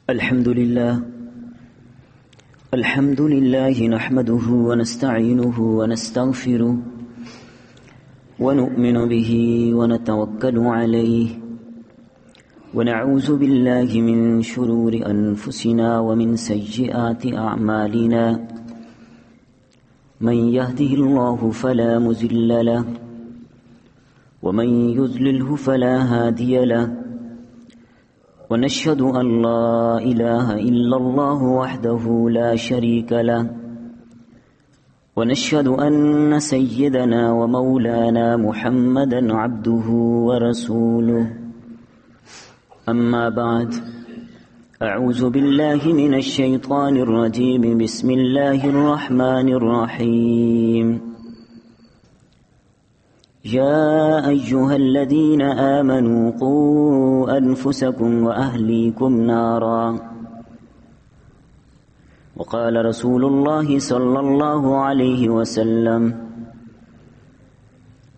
الحمد لله نحمده ونستعينه ونستغفره ونؤمن به ونتوكل عليه ونعوذ بالله من شرور أنفسنا ومن سيئات أعمالنا من يهده الله فلا مضل له ومن يضلله فلا هادي له ونشهد أن لا إله إلا الله وحده لا شريك له ونشهد أن سيدنا ومولانا محمدا عبده ورسوله أما بعد أعوذ بالله من الشيطان الرجيم بسم الله الرحمن الرحيم يا أيها الذين آمنوا قوا أنفسكم وأهليكم نارا وقال رسول الله صلى الله عليه وسلم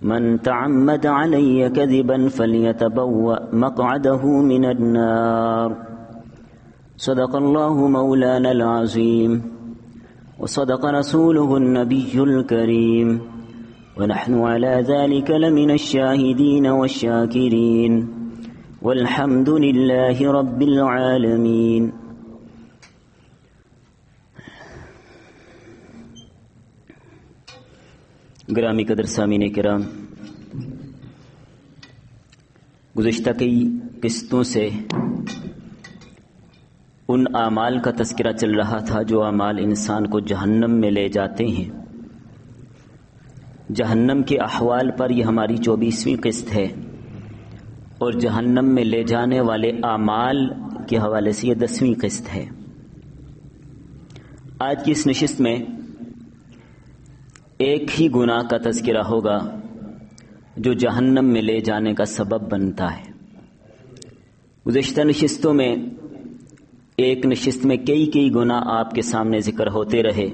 من تعمد علي كذبا فليتبوأ مقعده من النار صدق الله مولانا العظيم وصدق رسوله النبي الكريم ونحن على ذلك لمن الشاهدين والشاكرين والحمد لله رب العالمين. گرامی قدر سامعین کرام، گزشتہ کئی قسطوں سے ان اعمال کا تذکرہ چل رہا تھا جو اعمال انسان کو جہنم میں لے جاتے ہیں. جہنم کے احوال پر یہ ہماری 24ویں قسط ہے اور جہنم میں لے جانے والے اعمال کے حوالے سے یہ 10ویں قسط ہے. آج کی اس نشست میں ایک ہی گناہ کا تذکرہ ہوگا جو جہنم میں لے جانے کا سبب بنتا ہے. گزشتہ نشستوں میں ایک نشست میں کئی گناہ آپ کے سامنے ذکر ہوتے رہے،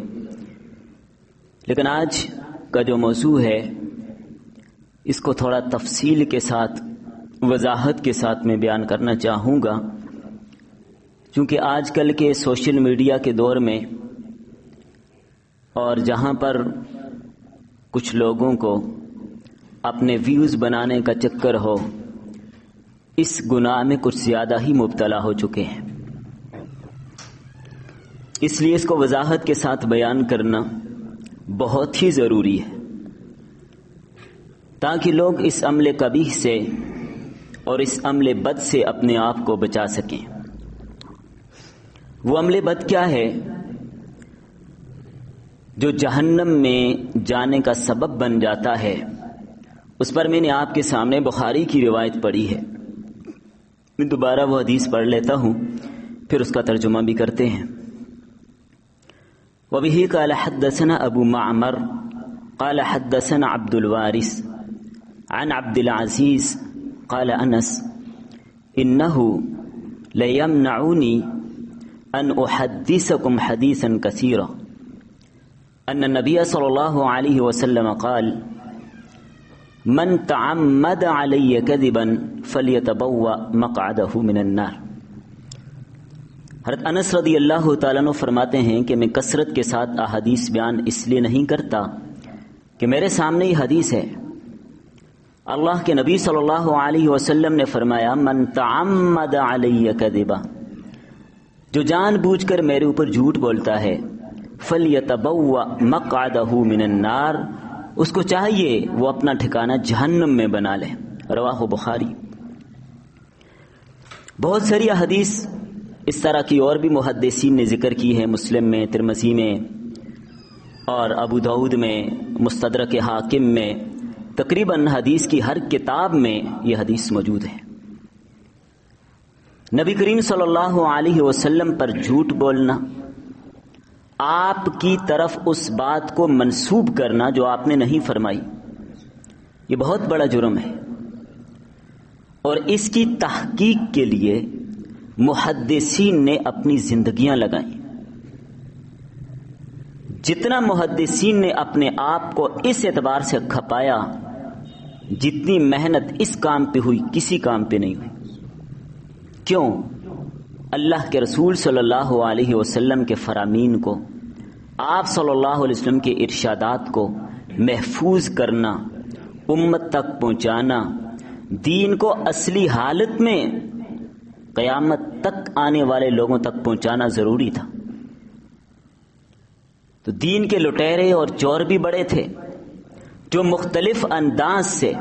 لیکن آج کا جو موضوع ہے اس کو تھوڑا تفصیل کے ساتھ، وضاحت کے ساتھ میں بیان کرنا چاہوں گا، چونکہ آج کل کے سوشل میڈیا کے دور میں اور جہاں پر کچھ لوگوں کو اپنے ویوز بنانے کا چکر ہو، اس گناہ میں کچھ زیادہ ہی مبتلا ہو چکے ہیں. اس لیے اس کو وضاحت کے ساتھ بیان کرنا بہت ہی ضروری ہے تاکہ لوگ اس عمل قبیح سے اور اس عمل بد سے اپنے آپ کو بچا سکیں. وہ عمل بد کیا ہے جو جہنم میں جانے کا سبب بن جاتا ہے؟ اس پر میں نے آپ کے سامنے بخاری کی روایت پڑھی ہے. میں دوبارہ وہ حدیث پڑھ لیتا ہوں، پھر اس کا ترجمہ بھی کرتے ہیں. وبه قال حدثنا ابو معمر قال حدثنا عبد الوارث عن عبد العزيز قال انس انه ليمنعني ان احدثكم حديثا كثيرا ان النبي صلى الله عليه وسلم قال من تعمد علي كذبا فليتبوأ مقعده من النار. حضرت انس رضی اللہ تعالیٰ عنہ فرماتے ہیں کہ میں کثرت کے ساتھ احادیث بیان اس لیے نہیں کرتا کہ میرے سامنے یہ حدیث ہے. اللہ کے نبی صلی اللہ علیہ وسلم نے فرمایا من تعمد علی کذبا، جو جان بوجھ کر میرے اوپر جھوٹ بولتا ہے، فلیتبوأ مقعدہ من النار، اس کو چاہیے وہ اپنا ٹھکانہ جہنم میں بنا لے. رواہ بخاری. بہت ساری احادیث اس طرح کی اور بھی محدثین نے ذکر کی ہے، مسلم میں، ترمذی میں اور ابو داؤد میں، مستدرک حاکم میں، تقریباً حدیث کی ہر کتاب میں یہ حدیث موجود ہے. نبی کریم صلی اللہ علیہ وسلم پر جھوٹ بولنا، آپ کی طرف اس بات کو منسوب کرنا جو آپ نے نہیں فرمائی، یہ بہت بڑا جرم ہے. اور اس کی تحقیق کے لیے محدثین نے اپنی زندگیاں لگائیں. جتنا محدثین نے اپنے آپ کو اس اعتبار سے کھپایا، جتنی محنت اس کام پہ ہوئی کسی کام پہ نہیں ہوئی. کیوں؟ اللہ کے رسول صلی اللہ علیہ وسلم کے فرامین کو، آپ صلی اللہ علیہ وسلم کے ارشادات کو محفوظ کرنا، امت تک پہنچانا، دین کو اصلی حالت میں قیامت تک آنے والے لوگوں تک پہنچانا ضروری تھا۔ تو دین کے لٹیرے اور چور بھی بڑے تھے جو مختلف انداز سے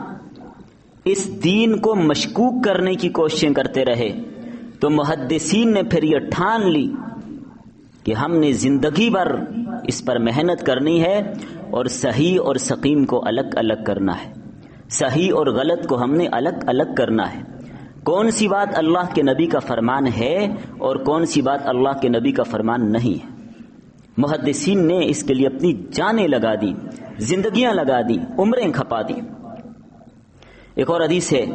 اس دین کو مشکوک کرنے کی کوششیں کرتے رہے۔ تو محدثین نے پھر یہ ٹھان لی کہ ہم نے زندگی بھر اس پر محنت کرنی ہے اور صحیح اور سقیم کو الگ الگ کرنا ہے، صحیح اور غلط کو ہم نے الگ الگ کرنا ہے، کون سی بات اللہ کے نبی کا فرمان ہے اور کون سی بات اللہ کے نبی کا فرمان نہیں ہے۔ محدثین نے اس کے لیے اپنی جانیں لگا دی، زندگیاں لگا دی، عمریں کھپا دی۔ ایک اور حدیث ہے،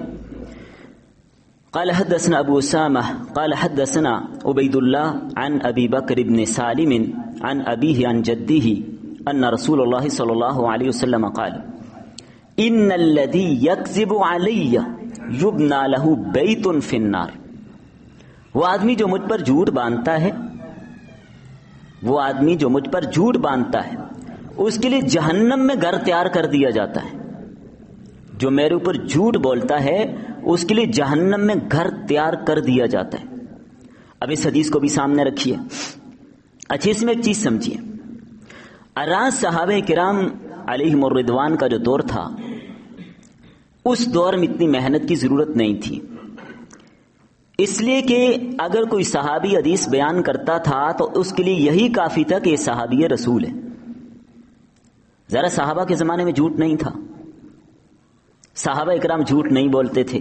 قال حدثنا ابو اسامہ قال حدثنا عبید اللہ عن ابی بکر بن سالم عن ابیہ عن جدہ ان رسول اللہ صلی اللہ علیہ وسلم قال ان الذی یکذب علی یبنى له بیت فی النار، وہ آدمی جو مجھ پر جھوٹ باندھتا ہے، وہ آدمی جو مجھ پر جھوٹ باندھتا ہے اس کے لیے جہنم میں گھر تیار کر دیا جاتا ہے۔ جو میرے اوپر جھوٹ بولتا ہے اس کے لیے جہنم میں گھر تیار کر دیا جاتا ہے۔ اب اس حدیث کو بھی سامنے رکھیے، اچھے اس میں ایک چیز سمجھیے۔ اراس صحابہ کرام علیہم الرضوان کا جو دور تھا، اس دور میں اتنی محنت کی ضرورت نہیں تھی، اس لیے کہ اگر کوئی صحابی حدیث بیان کرتا تھا تو اس کے لیے یہی کافی تھا کہ یہ صحابی رسول ہے۔ ذرا صحابہ کے زمانے میں جھوٹ نہیں تھا، صحابہ اکرام جھوٹ نہیں بولتے تھے،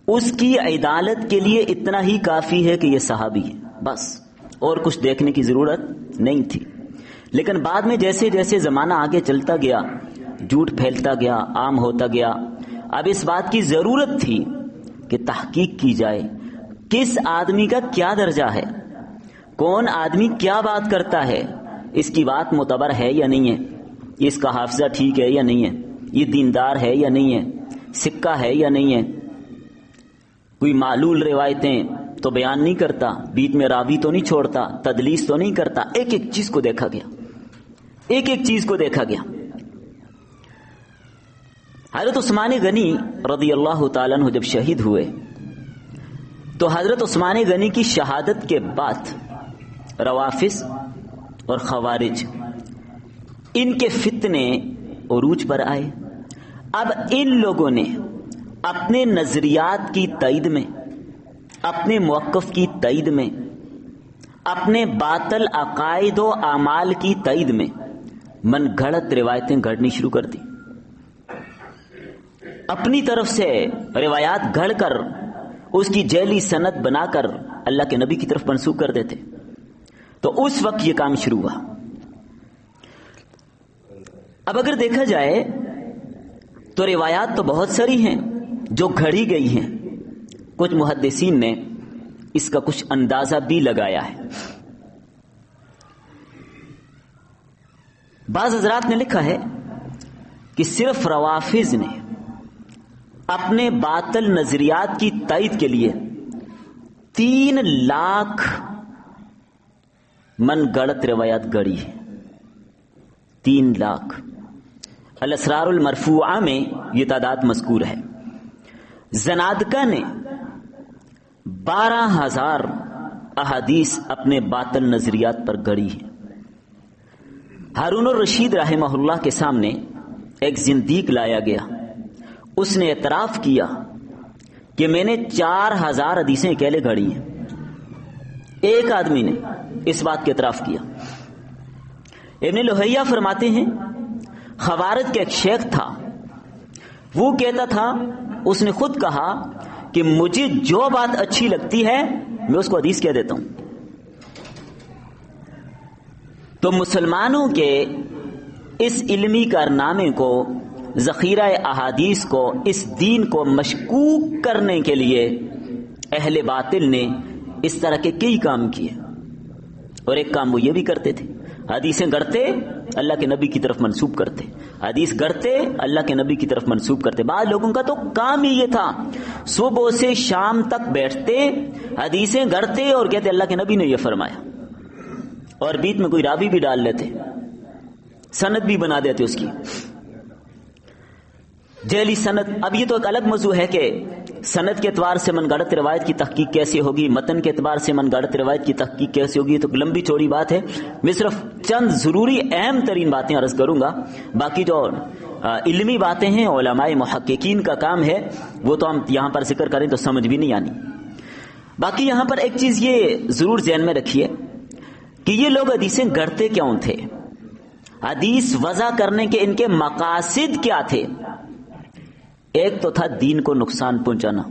اس کی عدالت کے لیے اتنا ہی کافی ہے کہ یہ صحابی ہے، بس اور کچھ دیکھنے کی ضرورت نہیں تھی۔ لیکن بعد میں جیسے جیسے زمانہ آگے چلتا گیا، جھوٹ پھیلتا گیا، عام ہوتا گیا، اب اس بات کی ضرورت تھی کہ تحقیق کی جائے کس آدمی کا کیا درجہ ہے، کون آدمی کیا بات کرتا ہے، اس کی بات معتبر ہے یا نہیں ہے، اس کا حافظہ ٹھیک ہے یا نہیں ہے، یہ دیندار ہے یا نہیں ہے، سکہ ہے یا نہیں ہے۔ کوئی معلول روایتیں تو بیان نہیں کرتا، بیچ میں راوی تو نہیں چھوڑتا، تدلیس تو نہیں کرتا، ایک ایک چیز کو دیکھا گیا، ایک ایک چیز کو دیکھا گیا۔ حضرت عثمان غنی رضی اللہ تعالیٰ عنہ جب شہید ہوئے تو حضرت عثمان غنی کی شہادت کے بعد روافض اور خوارج ان کے فتنے عروج پر آئے۔ اب ان لوگوں نے اپنے نظریات کی تائید میں، اپنے موقف کی تائید میں، اپنے باطل عقائد و اعمال کی تائید میں من گھڑت روایتیں گھڑنی شروع کر دی، اپنی طرف سے روایات گھڑ کر اس کی جعلی سند بنا کر اللہ کے نبی کی طرف منسوب کر دیتے۔ تو اس وقت یہ کام شروع ہوا۔ اب اگر دیکھا جائے تو روایات تو بہت ساری ہیں جو گھڑی گئی ہیں، کچھ محدثین نے اس کا کچھ اندازہ بھی لگایا ہے۔ بعض حضرات نے لکھا ہے کہ صرف روافض نے اپنے باطل نظریات کی تائید کے لیے 3 لاکھ من گڑت روایات گڑی ہے، 3 لاکھ۔ الاسرار المرفوعہ میں یہ تعداد مذکور ہے۔ زنادقہ نے 12,000 احادیث اپنے باطل نظریات پر گڑی ہے۔ ہارون الرشید رحمہ اللہ کے سامنے ایک زندیق لایا گیا، اس نے اعتراف کیا کہ میں نے 4,000 حدیثیں اکیلے گھڑی ہیں۔ ایک آدمی نے اس بات کا اعتراف کیا۔ ابن لوہیہ فرماتے ہیں خوارج کا ایک شیخ تھا، وہ کہتا تھا، اس نے خود کہا کہ مجھے جو بات اچھی لگتی ہے میں اس کو حدیث کہہ دیتا ہوں۔ تو مسلمانوں کے اس علمی کارنامے کو، ذخیرہ احادیث کو، اس دین کو مشکوک کرنے کے لیے اہل باطل نے اس طرح کے کئی کام کیے، اور ایک کام وہ یہ بھی کرتے تھے، حدیثیں گڑھتے اللہ کے نبی کی طرف منسوب کرتے، حدیث گڑھتے اللہ کے نبی کی طرف منسوب کرتے۔ بعض لوگوں کا تو کام ہی یہ تھا، صبح سے شام تک بیٹھتے حدیثیں گڑھتے اور کہتے اللہ کے نبی نے یہ فرمایا، اور بیچ میں کوئی راوی بھی ڈال لیتے، سند بھی بنا دیتے اس کی جیلی سند۔ اب یہ تو ایک الگ موضوع ہے کہ سند کے اعتبار سے من گھڑت روایت کی تحقیق کیسے ہوگی، متن کے اعتبار سے من گھڑت روایت کی تحقیق کیسے ہوگی، تو لمبی چوڑی بات ہے۔ میں صرف چند ضروری اہم ترین باتیں عرض کروں گا، باقی جو علمی باتیں ہیں علماء محققین کا کام ہے، وہ تو ہم یہاں پر ذکر کریں تو سمجھ بھی نہیں آنی۔ باقی یہاں پر ایک چیز یہ ضرور ذہن میں رکھیے کہ یہ لوگ حدیثیں گڑھتے کیوں تھے، حدیث وضع کرنے کے ان کے مقاصد کیا تھے۔ ایک تو تھا دین کو نقصان پہنچانا،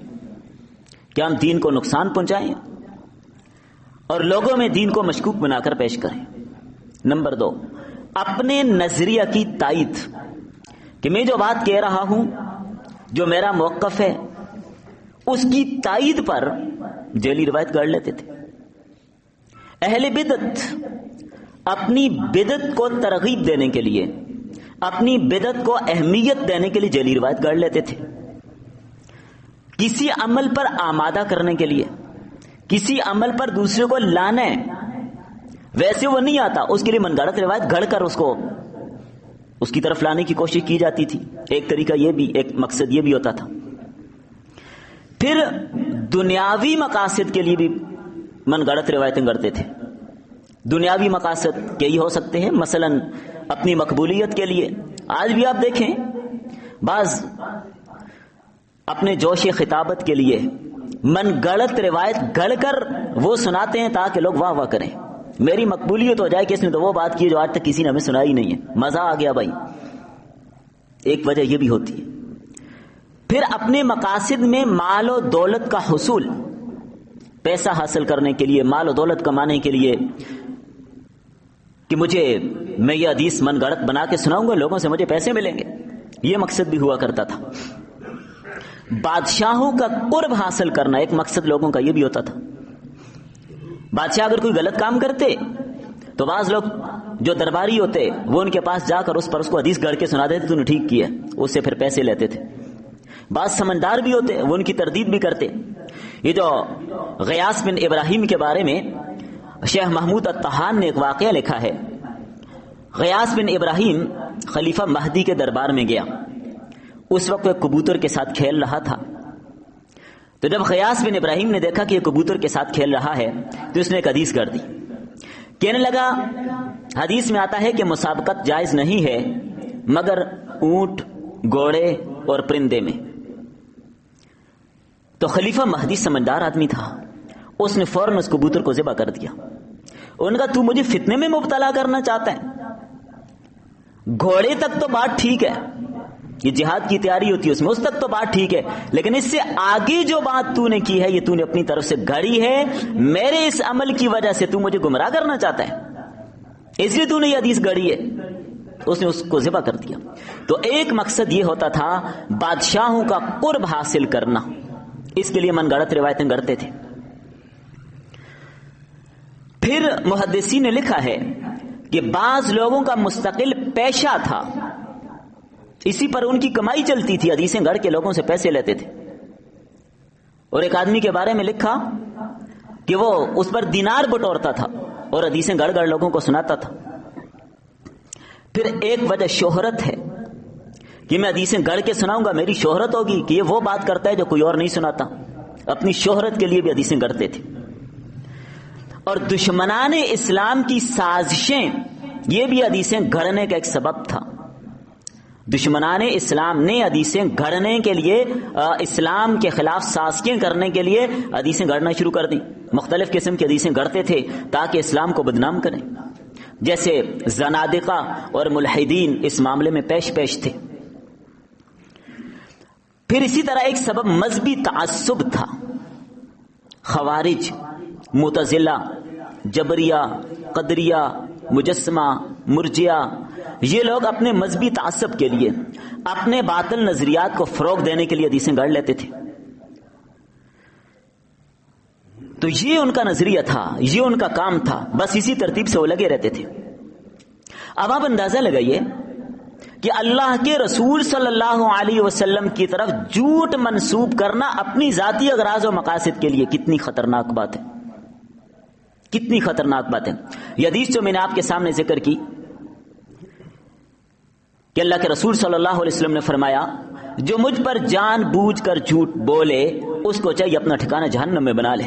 کیا ہم دین کو نقصان پہنچائیں اور لوگوں میں دین کو مشکوک بنا کر پیش کریں۔ نمبر دو، اپنے نظریہ کی تائید، کہ میں جو بات کہہ رہا ہوں، جو میرا موقف ہے، اس کی تائید پر جعلی روایت گڑھ لیتے تھے۔ اہل بدعت اپنی بدعت کو ترغیب دینے کے لیے، اپنی بدعت کو اہمیت دینے کے لیے جعلی روایت گڑھ لیتے تھے، کسی عمل پر آمادہ کرنے کے لیے، کسی عمل پر دوسرے کو لانا ہے، ویسے وہ نہیں آتا، اس کے لیے من گھڑت روایت گھڑ کر اس کو اس کی طرف لانے کی کوشش کی جاتی تھی۔ ایک طریقہ یہ بھی، ایک مقصد یہ بھی ہوتا تھا۔ پھر دنیاوی مقاصد کے لیے بھی من گھڑت روایتیں کرتے تھے۔ دنیاوی مقاصد کئی ہو سکتے ہیں، مثلا اپنی مقبولیت کے لیے۔ آج بھی آپ دیکھیں بعض اپنے جوش خطابت کے لیے من گڑت روایت گڑ کر وہ سناتے ہیں تاکہ لوگ واہ واہ کریں، میری مقبولیت ہو جائے کہ اس نے تو وہ بات کی جو آج تک کسی نے ہمیں سنائی نہیں ہے، مزہ آ گیا بھائی۔ ایک وجہ یہ بھی ہوتی ہے۔ پھر اپنے مقاصد میں مال و دولت کا حصول، پیسہ حاصل کرنے کے لیے، مال و دولت کمانے کے لیے، کہ میں یہ حدیث من گڑت بنا کے سناؤں گا، لوگوں سے مجھے پیسے ملیں گے، یہ مقصد بھی ہوا کرتا تھا۔ بادشاہوں کا قرب حاصل کرنا ایک مقصد لوگوں کا یہ بھی ہوتا تھا۔ بادشاہ اگر کوئی غلط کام کرتے تو بعض لوگ جو درباری ہوتے وہ ان کے پاس جا کر اس کو حدیث گڑھ کے سنا دیتے، تو نے ٹھیک کیا، اس سے پھر پیسے لیتے تھے۔ بعض سمندار بھی ہوتے، وہ ان کی تردید بھی کرتے۔ یہ جو غیاث بن ابراہیم کے بارے میں شیخ محمود الطحان نے ایک واقعہ لکھا ہے۔ غیاث بن ابراہیم خلیفہ مہدی کے دربار میں گیا، اس وقت وہ ایک کبوتر کے ساتھ کھیل رہا تھا۔ تو جب غیاث بن ابراہیم نے دیکھا کہ یہ کبوتر کے ساتھ کھیل رہا ہے تو اس نے ایک حدیث کر دی، کہنے لگا حدیث میں آتا ہے کہ مسابقت جائز نہیں ہے مگر اونٹ، گھوڑے اور پرندے میں۔ تو خلیفہ مہدی سمجھدار آدمی تھا، اس نے فوراً اس کبوتر کو ذبح کر دیا۔ ان کا تو مجھے فتنے میں مبتلا کرنا چاہتا ہے؟ گھوڑے تک تو بات ٹھیک ہے، یہ جہاد کی تیاری ہوتی ہے اس میں، اس تک تو بات ٹھیک ہے، لیکن اس سے آگے جو بات تو نے کی ہے یہ تو نے اپنی طرف سے گھڑی ہے، میرے اس عمل کی وجہ سے تو مجھے گمراہ کرنا چاہتا ہے، اس لیے تو نے یہ حدیث گھڑی ہے۔ اس نے اس کو ذبح کر دیا۔ تو ایک مقصد یہ ہوتا تھا بادشاہوں کا قرب حاصل کرنا، اس کے لیے من گھڑت روایتیں گڑھتے تھے۔ پھر محدثین نے لکھا ہے کہ بعض لوگوں کا مستقل پیشہ تھا، اسی پر ان کی کمائی چلتی تھی، حدیثیں گھڑ کے لوگوں سے پیسے لیتے تھے۔ اور ایک آدمی کے بارے میں لکھا کہ وہ اس پر دینار بٹورتا تھا اور حدیثیں گھڑ گھڑ لوگوں کو سناتا تھا۔ پھر ایک وجہ شہرت ہے کہ میں حدیثیں گھڑ کے سناؤں گا، میری شہرت ہوگی کہ یہ وہ بات کرتا ہے جو کوئی اور نہیں سناتا، اپنی شہرت کے لیے بھی حدیثیں گھڑتے تھے۔ اور دشمنان اسلام کی سازشیں، یہ بھی حدیثیں گھڑنے کا ایک سبب تھا۔ دشمنان اسلام نے حدیثیں گھڑنے کے لیے، اسلام کے خلاف سازشیں کرنے کے لیے حدیثیں گھڑنا شروع کر دی، مختلف قسم کی حدیثیں گھڑتے تھے تاکہ اسلام کو بدنام کریں، جیسے زنادقہ اور ملحدین اس معاملے میں پیش تھے۔ پھر اسی طرح ایک سبب مذہبی تعصب تھا۔ خوارج، معتزلہ، جبریہ، قدریہ، مجسمہ، مرجئہ، یہ لوگ اپنے مذہبی تعصب کے لیے، اپنے باطل نظریات کو فروغ دینے کے لیے حدیثیں گھڑ لیتے تھے۔ تو یہ ان کا نظریہ تھا، یہ ان کا کام تھا، بس اسی ترتیب سے وہ لگے رہتے تھے۔ اب آپ اندازہ لگائیے کہ اللہ کے رسول صلی اللہ علیہ وسلم کی طرف جھوٹ منسوب کرنا اپنی ذاتی اغراض و مقاصد کے لیے کتنی خطرناک بات ہے، کتنی خطرناک بات ہے۔ یہ حدیث جو میں نے آپ کے سامنے ذکر کی کہ اللہ کے رسول صلی اللہ علیہ وسلم نے فرمایا جو مجھ پر جان بوجھ کر جھوٹ بولے اس کو چاہیے اپنا ٹھکانہ جہنم میں بنا لے۔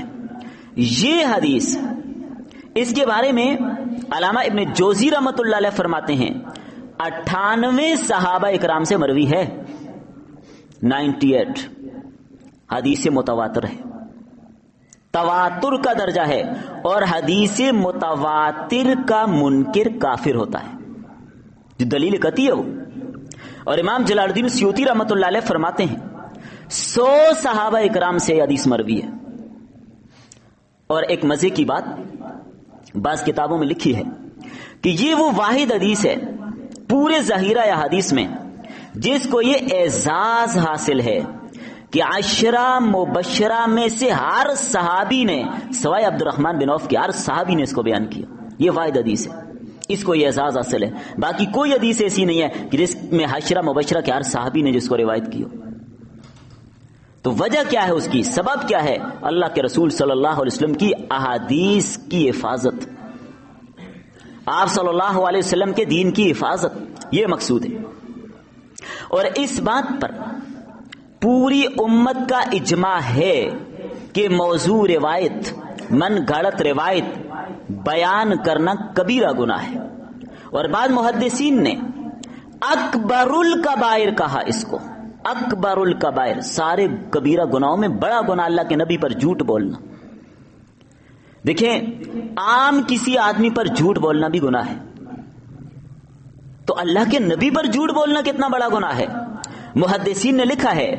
یہ حدیث، اس کے بارے میں علامہ ابن جوزی رحمۃ اللہ علیہ فرماتے ہیں 98 صحابہ اکرام سے مروی ہے، 98 حدیث متواتر ہے، تواتر کا درجہ ہے، اور حدیث متواتر کا منکر کافر ہوتا ہے، جو دلیل قطعی ہے وہ۔ اور امام جلال الدین سیوطی رحمۃ اللہ علیہ فرماتے ہیں 100 صحابہ اکرام سے حدیث مروی ہے۔ اور ایک مزے کی بات بعض کتابوں میں لکھی ہے کہ یہ وہ واحد حدیث ہے پورے ظاہرہ یا حدیث میں جس کو یہ اعزاز حاصل ہے کہ 10 مبشرہ میں سے ہر صحابی نے سوائے عبد الرحمن بن عوف کے ہر صحابی نے اس کو بیان کیا۔ یہ واحد حدیث ہے، اس کو یہ اعزاز حاصل ہے۔ باقی کوئی حدیث ایسی نہیں ہے کہ جس میں 10 مبشرہ کے ہر صحابی نے جس کو روایت کی ہو۔ تو وجہ کیا ہے، اس کی سبب کیا ہے؟ اللہ کے رسول صلی اللہ علیہ وسلم کی احادیث کی حفاظت، آپ صلی اللہ علیہ وسلم کے دین کی حفاظت، یہ مقصود ہے۔ اور اس بات پر پوری امت کا اجماع ہے کہ موضوع روایت، من گھڑت روایت بیان کرنا کبیرہ گناہ ہے، اور بعض محدثین نے اکبر الکبائر کہا اس کو، اکبر الکبائر، سارے کبیرہ گناہوں میں بڑا گناہ اللہ کے نبی پر جھوٹ بولنا۔ دیکھیں عام کسی آدمی پر جھوٹ بولنا بھی گناہ ہے، تو اللہ کے نبی پر جھوٹ بولنا کتنا بڑا گناہ ہے۔ محدثین نے لکھا ہے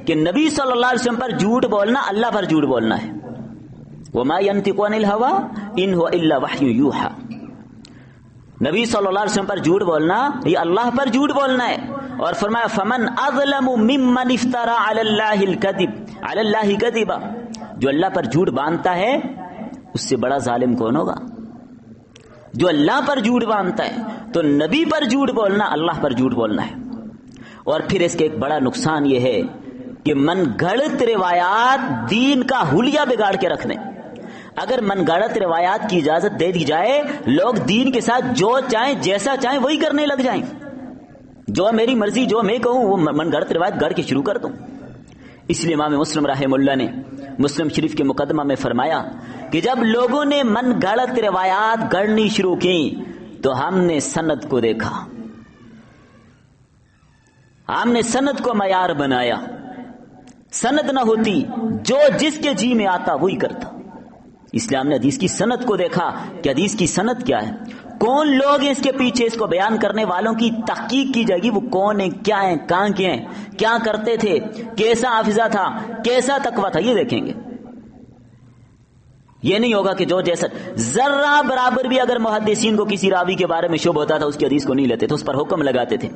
کہ نبی صلی اللہ علیہ وسلم پر جھوٹ بولنا اللہ پر جھوٹ بولنا ہے۔ وما ينطق عن الهوى ان هو الا وحی یوحى، نبی صلی اللہ علیہ وسلم پر جھوٹ بولنا یہ اللہ پر جھوٹ بولنا ہے۔ اور فرمایا فمن اظلم ممن افترى على الله الكذب على الله كذبا، جو اللہ پر جھوٹ باندھتا ہے اس سے بڑا ظالم کون ہوگا؟ جو اللہ پر جھوٹ باندھتا ہے، تو نبی پر جھوٹ بولنا اللہ پر جھوٹ بولنا ہے۔ اور پھر اس کے ایک بڑا نقصان یہ ہے کہ من گھڑت روایات دین کا حلیہ بگاڑ کے رکھ دیں۔ اگر من گھڑت روایات کی اجازت دے دی جائے، لوگ دین کے ساتھ جو چاہیں جیسا چاہیں وہی کرنے لگ جائیں، جو میری مرضی جو میں کہوں وہ من گھڑت روایت گھڑ کے شروع کر دوں۔ اس لیے امام مسلم رحمہ اللہ نے مسلم شریف کے مقدمہ میں فرمایا کہ جب لوگوں نے من گھڑت روایات گھڑنی شروع کی تو ہم نے سند کو دیکھا، ہم نے سند کو معیار بنایا، سند نہ ہوتی جو جس کے جی میں آتا وہی کرتا، اس لیے ہم نے حدیث کی سند کو دیکھا کہ حدیث کی سند کیا ہے، کون لوگ ہیں اس کے پیچھے، اس کو بیان کرنے والوں کی تحقیق کی جائے گی، وہ کون ہیں، کیا ہیں، کہاں کے ہیں، کیا کرتے تھے، کیسا حافظہ تھا، کیسا تقویٰ تھا، یہ دیکھیں گے۔ یہ نہیں ہوگا کہ جو جیسا، ذرہ برابر بھی اگر محدثین کو کسی راوی کے بارے میں شبہ ہوتا تھا اس کی حدیث کو نہیں لیتے تھے، اس پر حکم لگاتے تھے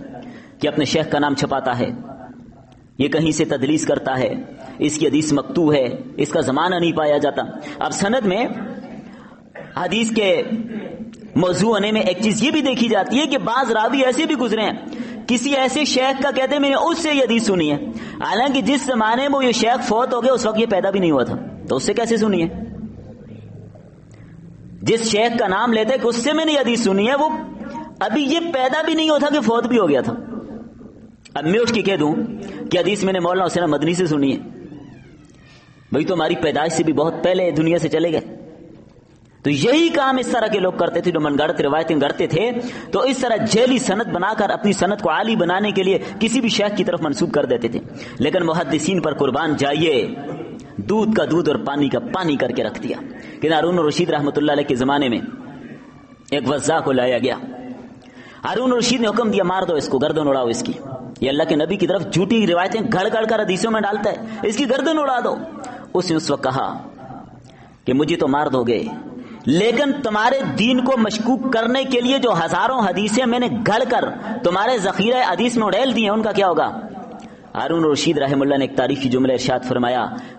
کہ اپنے شیخ کا نام چھپاتا ہے، یہ کہیں سے تدلیس کرتا ہے، اس کی حدیث مقطوع ہے، اس کا زمانہ نہیں پایا جاتا۔ اب سند میں حدیث کے موضوع ہونے میں ایک چیز یہ بھی دیکھی جاتی ہے کہ بعض راوی ایسے بھی گزرے ہیں، کسی ایسے شیخ کا کہتے ہیں میں نے اس سے یہ حدیث سنی ہے، حالانکہ جس زمانے میں یہ شیخ فوت ہو گیا اس وقت یہ پیدا بھی نہیں ہوا تھا، تو اس سے کیسے سنی ہے؟ جس شیخ کا نام لیتے کہ اس سے میں نے یہ حدیث سنی ہے، وہ ابھی یہ پیدا بھی نہیں ہوتا کہ فوت بھی ہو گیا تھا۔ اب میں اٹھ کے کہہ دوں کہ حدیث میں نے مولانا حسین مدنی سے سنی ہے، بھئی تو ہماری پیدائش سے بھی بہت پہلے دنیا سے چلے گئے۔ تو یہی کام اس طرح کے لوگ کرتے تھے جو من گھڑت روایتیں گھڑتے تھے، تو اس طرح جیلی سند بنا کر اپنی سند کو عالی بنانے کے لیے کسی بھی شیخ کی طرف منسوب کر دیتے تھے۔ لیکن محدثین پر قربان جائیے، دودھ کا دودھ اور پانی کا پانی کر کے رکھ دیا۔ کہ ہارون رشید رحمۃ اللہ علیہ کے زمانے میں ایک وضاح کو لایا گیا، ہارون رشید نے حکم دیا مار دو اس کو، گردن اڑاؤ اس کی، یہ اللہ کے نبی کی طرف جھوٹی روایتیں گھڑ گھڑ کر حدیثوں میں ڈالتا ہے، اس کی گردن اڑا دو۔ اس نے اس وقت کہا کہ مجھے تو مار دو گے، لیکن تمہارے دین کو مشکوک کرنے کے لیے جو ہزاروں حدیثیں میں نے گھڑ کر تمہارے ذخیرہ حدیث میں اڑیل دی ہیں ان کا کیا ہوگا؟ ہارون رشید رحمہ اللہ نے ایک تاریخی جملہ ارشاد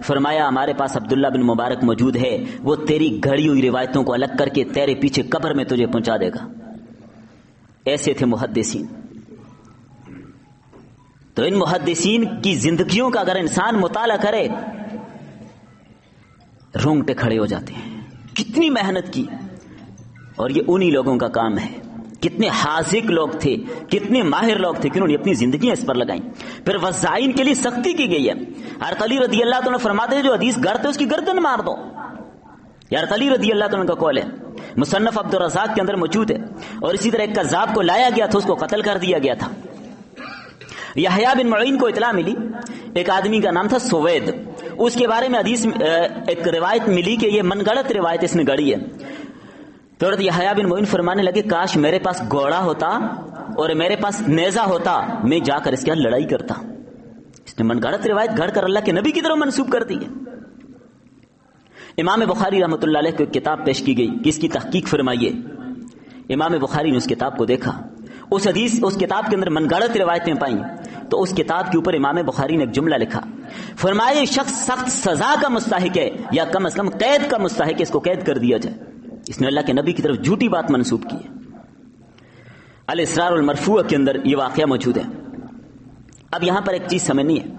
فرمایا ہمارے پاس عبداللہ بن مبارک موجود ہے، وہ تیری گھڑی ہوئی روایتوں کو الگ کر کے تیرے پیچھے قبر میں تجھے پہنچا دے گا۔ ایسے تھے محدثین. تو ان محدثین کی زندگیوں کا اگر انسان مطالعہ کرے رونگٹے کھڑے ہو جاتے ہیں. کتنی محنت کی، اور یہ انہی لوگوں کا کام ہے. کتنے حاذق لوگ تھے، کتنے ماہر لوگ تھے کہ انہوں نے اپنی زندگیاں اس پر لگائیں. پھر وزائن کے لیے سختی کی گئی ہے. حضرت علی رضی اللہ عنہ فرماتے ہیں جو حدیث گڑھتے اس کی گردن مار دو. یہ حضرت علی رضی اللہ عنہ کا قول ہے، مصنف عبد الرزاق کے اندر موجود ہے. اور اسی طرح ایک کذاب کو لایا گیا تھا، اس کو قتل کر دیا گیا تھا. یحییٰ بن معین کو اطلاع ملی، ایک آدمی کا نام تھا سوید، اس کے بارے میں حدیث ایک روایت ملی کہ یہ من گڑت روایت اس نے گڑھی ہے. تو حضرت یحییٰ بن معین فرمانے لگے کاش میرے پاس گھوڑا ہوتا اور میرے پاس نیزہ ہوتا، میں جا کر اس کے ساتھ لڑائی کرتا. اس نے من گڑت روایت گھڑ کر اللہ کے نبی کی طرف منسوب کر دی ہے. امام بخاری رحمۃ اللہ علیہ کو ایک کتاب پیش کی گئی کہ اس کی تحقیق فرمائیے. امام بخاری نے اس کتاب کو دیکھا، اس کتاب کے اندر من گڑت روایتیں پائیں. تو اس کتاب کے اوپر امام بخاری نے ایک جملہ لکھا، فرمایا یہ شخص سخت سزا کا مستحق ہے یا کم از کم قید کا مستحق ہے، اس کو قید کر دیا جائے. اس نے اللہ کے نبی کی طرف جھوٹی بات منسوب کی ہے. الاسرار المرفوع کے اندر یہ واقعہ موجود ہے. اب یہاں پر ایک چیز سمجھنی ہے،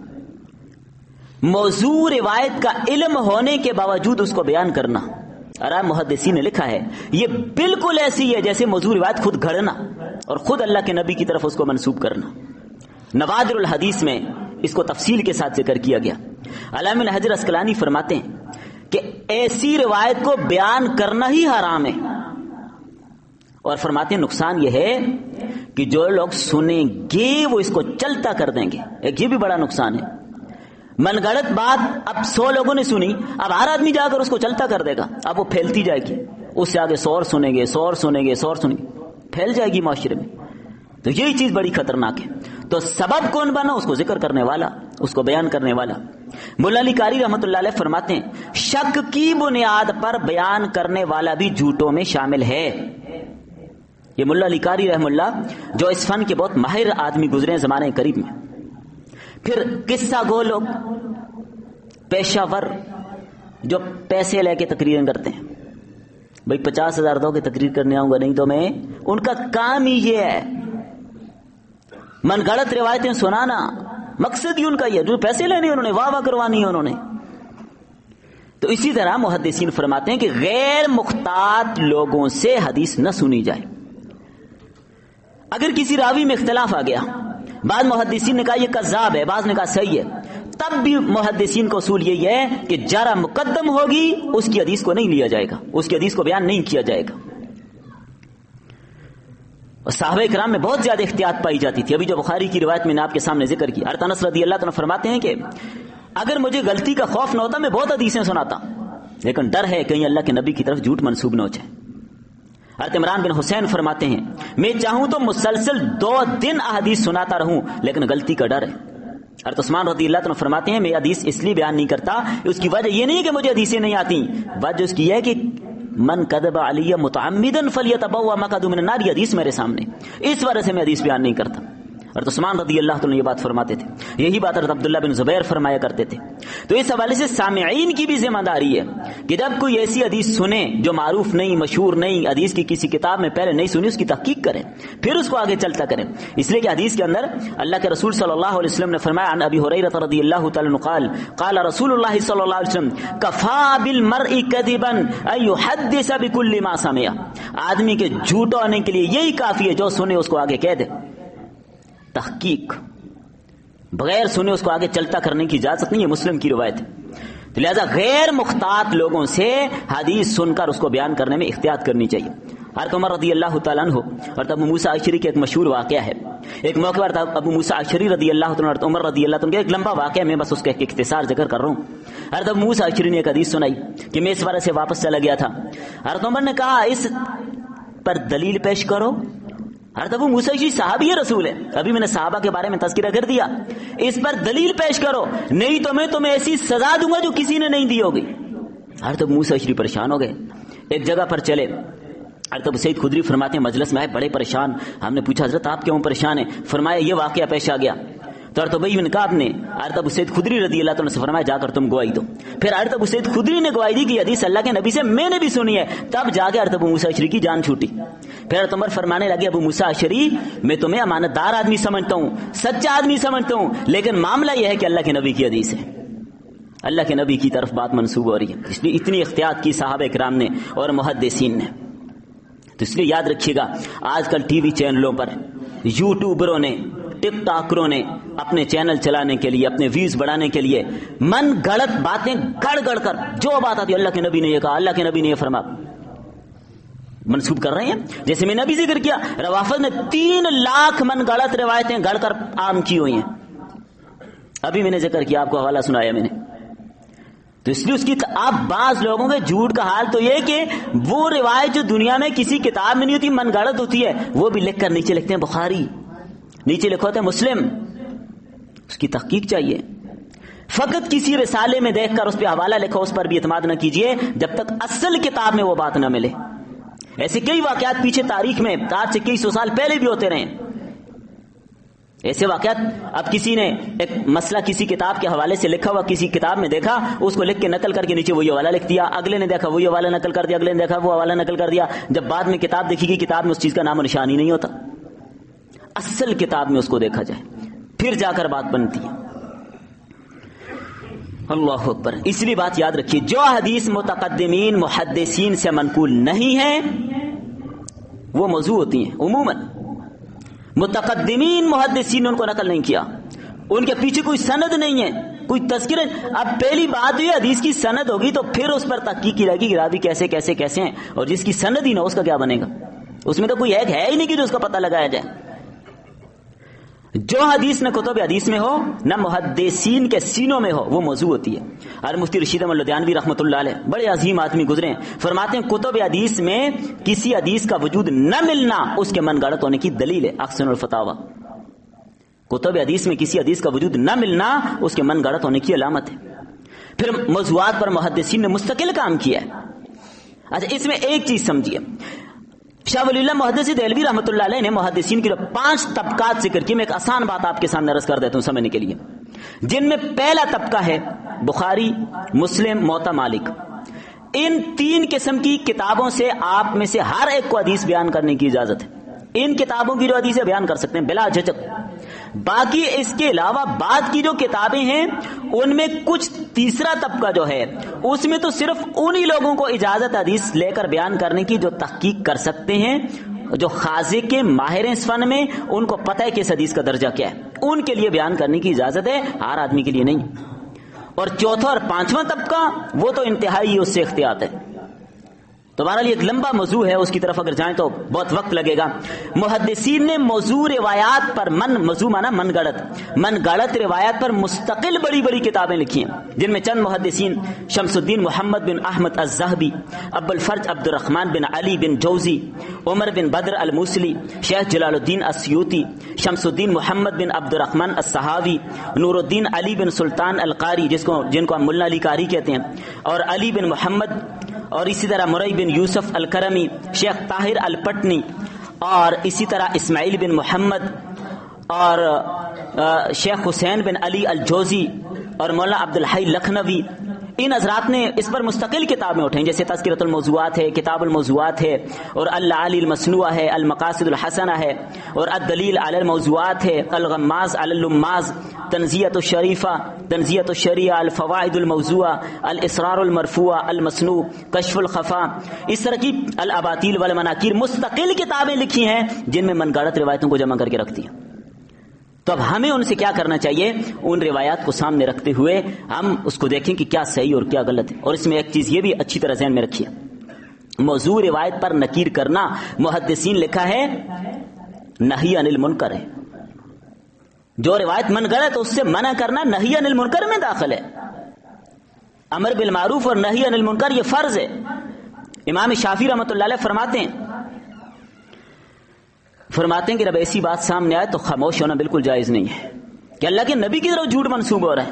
موضوع روایت کا علم ہونے کے باوجود اس کو بیان کرنا، اور محدثین نے لکھا ہے یہ بالکل ایسی ہے جیسے موضوع روایت خود گھڑنا اور خود اللہ کے نبی کی طرف اس کو منسوب کرنا. نوادر الحدیث میں اس کو تفصیل کے ساتھ ذکر کیا گیا. علامہ ابن حجر اسقلانی فرماتے ہیں کہ ایسی روایت کو بیان کرنا ہی حرام ہے، اور فرماتے ہیں نقصان یہ ہے کہ جو لوگ سنیں گے وہ اس کو چلتا کر دیں گے. ایک یہ بھی بڑا نقصان ہے. من گڑت بات اب 100 لوگوں نے سنی، اب ہر آدمی جا کر اس کو چلتا کر دے گا، اب وہ پھیلتی جائے گی. اس سے آگے 100 اور سنیں گے، 100 اور سنیں گے، 100 اور سنیں گے، پھیل جائے گی معاشرے میں. تو یہی چیز بڑی خطرناک ہے. تو سبب کون بنا؟ اس کو ذکر کرنے والا، اس کو بیان کرنے والا. مولا علی قاری رحمۃ اللہ علیہ فرماتے ہیں شک کی بنیاد پر بیان کرنے والا بھی جھوٹوں میں شامل ہے. یہ مولا علی قاری رحمۃ اللہ جو اس فن کے بہت ماہر آدمی گزرے ہیں زمانے قریب میں. پھر قصہ گو لوگ، پیشہ ور جو پیسے لے کے تقریریں کرتے ہیں، بھائی 50,000 دو کے تقریر کرنے آؤں گا، نہیں تو میں، ان کا کام ہی یہ ہے من گڑت روایتیں سنانا. مقصد ہی ان کا یہ، جو پیسے لینے انہوں نے، واہ واہ کروانی ہے انہوں نے. تو اسی طرح محدثین فرماتے ہیں کہ غیر مختار لوگوں سے حدیث نہ سنی جائے. اگر کسی راوی میں اختلاف آ گیا، بعض محدثین نے کہا یہ کذاب ہے، بعض نے کہا صحیح ہے، تب بھی محدثین کا اصول یہی ہے کہ جرح مقدم ہوگی اس کی حدیث کو نہیں لیا جائے گا، اس کی حدیث کو بیان نہیں کیا جائے گا. اور صحابہ کرام میں بہت زیادہ احتیاط پائی جاتی تھی. ابھی جو بخاری کی روایت میں نے آپ کے سامنے ذکر کی، حضرت انس رضی اللہ عنہ فرماتے ہیں کہ اگر مجھے غلطی کا خوف نہ ہوتا میں بہت حدیثیں سناتا، لیکن ڈر ہے کہیں اللہ کے نبی کی طرف جھوٹ منسوب نہ ہو جائے. حضرت عمران بن حسین فرماتے ہیں میں چاہوں تو مسلسل 2 دن احادیث سناتا رہوں لیکن غلطی کا ڈر ہے. حضرت عثمان رضی اللہ عنہ فرماتے ہیں میں حدیث اس لیے بیان نہیں کرتا، اس کی وجہ یہ نہیں کہ مجھے حدیثیں نہیں آتی، وجہ اس کی یہ ہے کہ من کذب علی متعمدا فلیتبوأ مقعده من النار، یہ حدیث میرے سامنے، اس وجہ سے میں حدیث بیان نہیں کرتا. اور عثمان رضی اللہ عنہ یہ بات فرماتے تھے. یہی بات حضرت عبداللہ بن زبیر فرمایا کرتے تھے. تو اس حوالے سے سامعین کی بھی ذمہ داری ہے کہ جب کوئی ایسی حدیث سنے جو معروف نہیں، مشہور نہیں، حدیث کی کسی کتاب میں پہلے نہیں سنی، اس کی تحقیق کریں، پھر اس کو آگے چلتا کریں. اس لیے کہ حدیث کے اندر اللہ کے رسول صلی اللہ علیہ وسلم نے فرمایا عن ابی ہریرہ رضی اللہ تعالی عنہ قال قال رسول اللہ صلی اللہ علیہ وسلم کفا بالمرء کذبا ان يحدث بكل ما سمع. آدمی کے جھوٹ ہونے کے لیے یہی کافی ہے جو سنے اس کو آگے کہہ دے. تحقیق بغیر سنے اس کو آگے چلتا کرنے کی اجازت نہیں ہے، مسلم کی روایت ہے. تو لہذا غیر مختار لوگوں سے حدیث سن کر اس کو بیان کرنے میں احتیاط کرنی چاہیے. حضرت عمر رضی اللہ تعالیٰ عنہ اور ابو موسیٰ اشعری کا ایک مشہور واقعہ ہے. ایک موقع پر ابو موسیٰ اشعری رضی اللہ عنہ اور عمر رضی اللہ عنہ کا ایک لمبا واقعہ، میں بس اس کا ایک اختصار ذکر کر رہا ہوں. حضرت ابو موسیٰ اشعری نے ایک حدیث سنائی کہ میں اس وجہ سے واپس چلا گیا تھا. حضرت عمر نے کہا اس پر دلیل پیش کرو. حضرت ابو موسیٰ اشعری صحابی رسول ہے، ابھی میں نے صحابہ کے بارے میں تذکرہ کر دیا، اس پر دلیل پیش کرو نہیں تو میں تمہیں ایسی سزا دوں گا جو کسی نے نہیں دی ہوگی. حضرت ابو موسیٰ اشعری پریشان ہو گئے. ایک جگہ پر چلے، حضرت ابو سعید خدری فرماتے ہیں مجلس میں آئے بڑے پریشان. ہم نے پوچھا حضرت آپ کیوں پریشان ہیں؟ فرمایا یہ واقعہ پیش آ گیا. تو حضرت ابی بن کعب نے حضرت ابو سعید خدری رضی اللہ تعالیٰ سے فرمایا جا کر تم گواہی دو. پھر حضرت ابو سعید خدری نے گواہی دی کہ حدیث اللہ کے نبی سے میں نے بھی سنی ہے. تب جا کے حضرت ابو موسیٰ اشعری کی جان چھوٹی. پھر حضرت عمر فرمانے لگے ابو موسیٰ اشعری میں تمہیں امانت دار آدمی سمجھتا ہوں, سچا آدمی سمجھتا ہوں, لیکن معاملہ یہ ہے کہ اللہ کے نبی کی حدیث ہے, اللہ کے نبی کی طرف بات منسوب ہو رہی ہے. اس لیے اتنی احتیاط کی صحابہ کرام نے اور محدثین نے. تو اس لیے یاد رکھیے گا آج کل ٹی وی چینلوں پر یوٹیوبروں نے, ٹک ٹاکروں نے اپنے چینل چلانے کے لیے, اپنے ویوز بڑھانے کے لیے من گڑت باتیں گڑ گڑ کر جو بات آتی ہے اللہ کے نبی نے یہ کہا, اللہ کے نبی نے یہ فرمایا, منسوب کر رہے ہیں. جیسے میں نے ابھی ذکر کیا روافض نے 3 لاکھ من گڑت روایتیں گڑ کر عام کی ہوئی ہیں. ابھی میں نے ذکر کیا, آپ کو حوالہ سنایا میں نے. تو اس لیے اس کی آپ بعض لوگوں کے جھوٹ کا حال تو یہ کہ وہ روایت جو دنیا میں کسی کتاب میں نہیں ہوتی, من گڑت ہوتی ہے, وہ بھی لکھ کر نیچے لکھتے ہیں بخاری, نیچے لکھو ہوتے ہیں مسلم. اس کی تحقیق چاہیے. فقط کسی رسالے میں دیکھ کر اس پہ حوالہ لکھو, اس پر بھی اعتماد نہ کیجئے جب تک اصل کتاب میں وہ بات نہ ملے. ایسے کئی واقعات پیچھے تاریخ میں آج سے کئی سو سال پہلے بھی ہوتے رہے. ایسے واقعات اب کسی نے ایک مسئلہ کسی کتاب کے حوالے سے لکھا ہوا کسی کتاب میں دیکھا, اس کو لکھ کے نقل کر کے نیچے وہی حوالہ لکھ دیا, اگلے نے دیکھا وہی حوالہ نقل کر دیا, اگلے نے دیکھا وہ حوالہ نقل کر دیا. جب بعد میں کتاب دیکھی گئی کتاب میں اس چیز کا نام و نشان ہی نہیں ہوتا. اصل کتاب میں اس کو دیکھا جائے پھر جا کر بات بنتی ہے. اللہ اکبر. اس لیے بات یاد رکھیے جو حدیث متقدمین محدثین سے منقول نہیں ہے وہ موضوع ہوتی ہیں. عموماً متقدمین محدثین نے ان کو نقل نہیں کیا, ان کے پیچھے کوئی سند نہیں ہے, کوئی تذکرہ. اب پہلی بات یہ حدیث کی سند ہوگی تو پھر اس پر تحقیق کی جائے گی کہ راوی کیسے کیسے کیسے ہیں, اور جس کی سند ہی نہ اس کا کیا بنے گا. اس میں تو کوئی ایک ہے ہی نہیں کہ جو اس کا پتہ لگایا جائے. جو حدیث نہ کتب حدیث میں ہو نہ محدثین کے سینوں میں ہو وہ موضوع ہوتی ہے. اور مفتی رشید احمد لدھیانوی رحمۃ اللہ علیہ بڑے عظیم آدمی گزرے ہیں, فرماتے ہیں کتب حدیث میں کسی حدیث کا وجود نہ ملنا اس کے من گڑت ہونے کی دلیل ہے. احسن الفتاوی. کتب حدیث میں کسی حدیث کا وجود نہ ملنا اس کے من گڑت ہونے کی علامت ہے. پھر موضوعات پر محدثین نے مستقل کام کیا ہے. اچھا اس میں ایک چیز سمجھیے, شاہ ولی اللہ محدث دہلوی رحمۃ اللہ علیہ نے محدثین کی 5 طبقات ذکر کی. میں ایک آسان بات آپ کے سامنے عرض کر دیتا ہوں سمجھنے کے لیے, جن میں پہلا طبقہ ہے بخاری, مسلم, موطا, مالک. ان 3 قسم کی کتابوں سے آپ میں سے ہر ایک کو حدیث بیان کرنے کی اجازت ہے. ان کتابوں کی جو حدیثیں بیان کر سکتے ہیں بلا جھجک. باقی اس کے علاوہ بعد کی جو کتابیں ہیں ان میں کچھ تیسرا طبقہ جو ہے اس میں تو صرف انہی لوگوں کو اجازت حدیث لے کر بیان کرنے کی جو تحقیق کر سکتے ہیں, جو خاضق کے ماہر اس فن میں, ان کو پتہ ہے کہ اس حدیث کا درجہ کیا ہے, ان کے لیے بیان کرنے کی اجازت ہے, ہر آدمی کے لیے نہیں. اور چوتھا اور 5واں طبقہ وہ تو انتہائی اس سے احتیاط ہے. تو بہرحال یہ ایک لمبا موضوع ہے, اس کی طرف اگر جائیں تو بہت وقت لگے گا. محدثین نے موضوع روایات پر موضوع مانا من گڑت روایات پر مستقل بڑی بڑی کتابیں لکھی ہیں, جن میں چند محدثین شمس الدین محمد بن احمد الذہبی, ابو الفرج عبد الرحمن بن علی بن جوزی, عمر بن بدر الموصلی, شیخ جلال الدین السیوطی, شمس الدین محمد بن عبد الرحمن الصحاوی, نور الدین علی بن سلطان القاری جن کو ہم ملا علی قاری کہتے ہیں, اور علی بن محمد, اور اسی طرح مرئی بن یوسف الکرمی, شیخ طاہر الپٹنی, اور اسی طرح اسماعیل بن محمد, اور شیخ حسین بن علی الجوزی, اور مولانا عبد الحی لکھنوی. ان حضرات نے اس پر مستقل کتابیں اٹھائیں, جیسے تذکرۃ الموضوعات ہے, کتاب الموضوعات ہے, اور العالی المصنوع ہے, المقاصد الحسنہ ہے, اور الدلیل علی الموضوعات ہے, الغماز علی اللماز, تنزیۃ الشریفہ, تنزیۃ الشریعہ, الفوائد الموضوعہ, الاسرار المرفوعہ, المصنوع, کشف الخفا. اس طرح کی الاباطیل والمناکیر مستقل کتابیں لکھی ہیں جن میں من گڑت روایتوں کو جمع کر کے رکھتی ہیں. تو اب ہمیں ان سے کیا کرنا چاہیے, ان روایات کو سامنے رکھتے ہوئے ہم اس کو دیکھیں کہ کیا صحیح اور کیا غلط ہے. اور اس میں ایک چیز یہ بھی اچھی طرح ذہن میں رکھیے, موضوع روایت پر نکیر کرنا محدثین لکھا ہے نہی عن المنکر ہے. جو روایت من گڑت اس سے منع کرنا نہی عن المنکر میں داخل ہے. امر بالمعروف اور نہی عن المنکر یہ فرض ہے. امام شافعی رحمۃ اللہ علیہ فرماتے ہیں کہ جب ایسی بات سامنے آئے تو خاموش ہونا بالکل جائز نہیں ہے کہ اللہ کے نبی کی طرف جھوٹ منسوب ہو رہا ہے.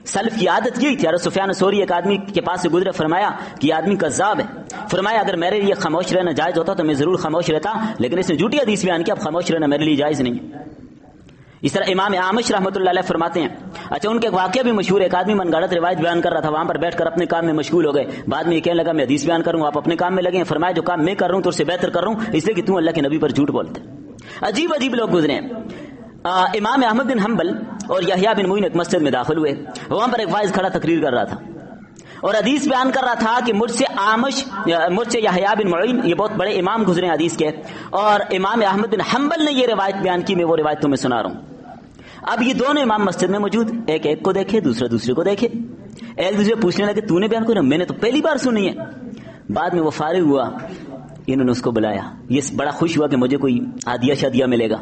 سلف کی عادت یہی تھی. سفیان ثوری ایک آدمی کے پاس سے گزرے, فرمایا کہ یہ آدمی کذاب ہے. فرمایا اگر میرے لیے خاموش رہنا جائز ہوتا تو میں ضرور خاموش رہتا, لیکن اس نے جھوٹی حدیث بیان کی, اب خاموش رہنا میرے لیے جائز نہیں. اس طرح امام اعمش رحمۃ اللہ علیہ فرماتے ہیں، اچھا ان کے واقعہ بھی مشہور ہے، ایک آدمی من گھڑت روایت بیان کر رہا تھا، وہاں پر بیٹھ کر اپنے کام میں مشغول ہو گئے، بعد میں یہ کہنے لگا میں حدیث بیان کروں، آپ اپنے کام میں لگے ہیں، فرمایا جو کام میں کر رہا ہوں تو اس سے بہتر کر رہا ہوں، اس لیے کہ تم اللہ کے نبی پر جھوٹ بولتے۔ عجیب عجیب لوگ گزرے ہیں۔ امام احمد بن حنبل اور یحییٰ بن معین ایک مسجد میں داخل ہوئے، وہاں پر ایک واعظ کھڑا تقریر کر رہا تھا اور حدیث بیان کر رہا تھا کہ مجھ سے یحییٰ بن معین، یہ بہت بڑے امام گزرے حدیث کے، اور امام احمد بن حنبل نے یہ روایت بیان کی، میں وہ روایت تمہیں سنا رہا ہوں۔ اب یہ دونوں امام مسجد میں موجود، ایک کو دیکھے، دوسرے کو دیکھے، ایک دوسرے پوچھنے لگے تو نے بیان کرا، میں نے تو پہلی بار سنی ہے۔ بعد میں وہ فارغ ہوا، انہوں نے اس کو بلایا، یہ بڑا خوش ہوا کہ مجھے کوئی ہدیہ شادیہ ملے گا۔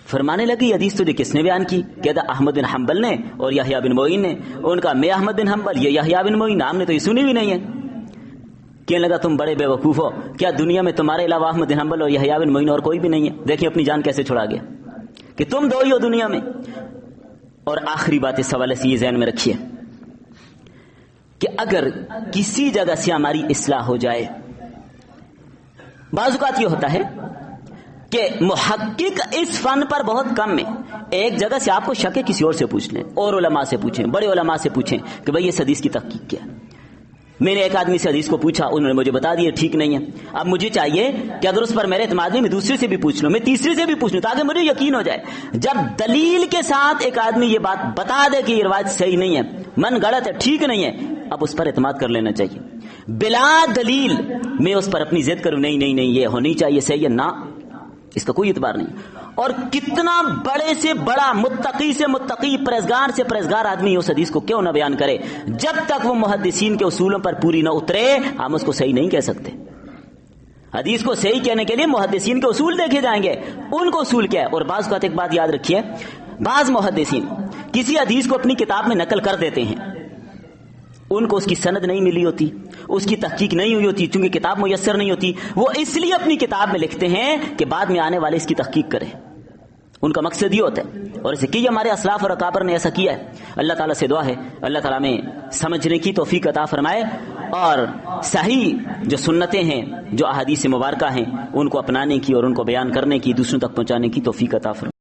فرمانے لگی حدیث تجھے کس نے بیان کی؟ کہتا احمد بن حنبل نے اور یحییٰ بن معین نے۔ ان کا میں احمد بن حنبل، یہ یحییٰ بن معین، ہم نے تو یہ سنی بھی نہیں ہے۔ کہنے لگا تم بڑے بے وقوف ہو، کیا دنیا میں تمہارے علاوہ احمد بن حنبل اور یحییٰ بن معین اور کوئی بھی نہیں ہے؟ دیکھیں اپنی جان کیسے چھڑا گیا کہ تم دو ہی ہو دنیا میں۔ اور آخری بات اس حوالے سے یہ ذہن میں رکھیے کہ اگر کسی جگہ سے ہماری اصلاح ہو جائے، بعض اوقات یہ ہوتا ہے کہ محقق اس فن پر بہت کم ہے، ایک جگہ سے آپ کو شک ہے کسی اور سے پوچھ لیں، اور علماء سے پوچھیں، بڑے علماء سے پوچھیں کہ بھئی اس حدیث کی تحقیق کیا ہے۔ میں نے ایک آدمی سے حدیث کو پوچھا، انہوں نے مجھے بتا دیا ٹھیک نہیں ہے، اب مجھے چاہیے کہ اگر اس پر میرے اعتماد نہیں، میں دوسرے سے بھی پوچھ لوں، میں تیسرے سے بھی پوچھ لوں تاکہ مجھے یقین ہو جائے۔ جب دلیل کے ساتھ ایک آدمی یہ بات بتا دے کہ یہ روایت صحیح نہیں ہے، من گڑت ہے، ٹھیک نہیں ہے، اب اس پر اعتماد کر لینا چاہیے۔ بلا دلیل میں اس پر اپنی ضد کروں، نہیں یہ ہونی چاہیے، صحیح ہے، نہ، اس کا کوئی اعتبار نہیں۔ اور کتنا بڑے سے بڑا، متقی سے متقی، پرہیزگار سے پرہیزگار آدمی اس حدیث کو کیوں نہ بیان کرے، جب تک وہ محدثین کے اصولوں پر پوری نہ اترے ہم اس کو صحیح نہیں کہہ سکتے۔ حدیث کو صحیح کہنے کے لیے محدثین کے اصول دیکھے جائیں گے، ان کو اصول کیا ہے۔ اور بعض کا ایک بات یاد رکھیے، بعض محدثین کسی حدیث کو اپنی کتاب میں نقل کر دیتے ہیں، ان کو اس کی سند نہیں ملی ہوتی، اس کی تحقیق نہیں ہوئی ہوتی، چونکہ کتاب میسر نہیں ہوتی، وہ اس لیے اپنی کتاب میں لکھتے ہیں کہ بعد میں آنے والے اس کی تحقیق کریں، ان کا مقصد یہ ہوتا ہے۔ اور اسے کہ ہمارے اسلاف اور اکابر نے ایسا کیا ہے۔ اللہ تعالیٰ سے دعا ہے اللہ تعالیٰ میں سمجھنے کی توفیق عطا فرمائے، اور صحیح جو سنتیں ہیں، جو احادیث مبارکہ ہیں، ان کو اپنانے کی اور ان کو بیان کرنے کی، دوسروں تک پہنچانے کی توفیق عطا فرمائے۔